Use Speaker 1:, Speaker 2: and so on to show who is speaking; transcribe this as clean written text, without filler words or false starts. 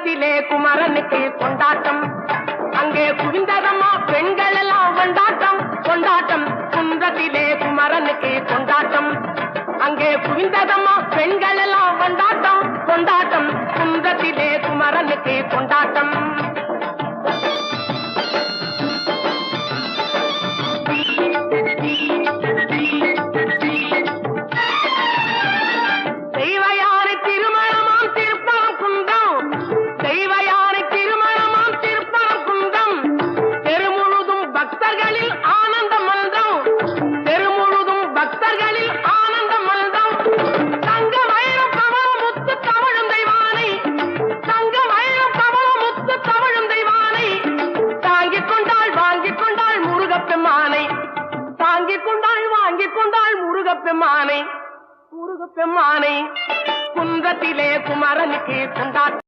Speaker 1: குன்றத்திலே குமரனுக்கு கொண்டாட்டம் அங்கே குவிந்ததம்மா பெண்கள் எல்லாம் கொண்டாட்டம் கொண்டாட்டம் குன்றத்திலே குமரனுக்கு கொண்டாட்டம் அங்கே குவிந்ததம்மா பெண்கள் எல்லாம் கொண்டாட்டம் கொண்டாட்டம் குன்றத்திலே குமரனுக்கு கொண்டாட்டம் முருகப்பெம்மானை குன்றத்திலே குமரனுக்கு கொண்டாட்டம்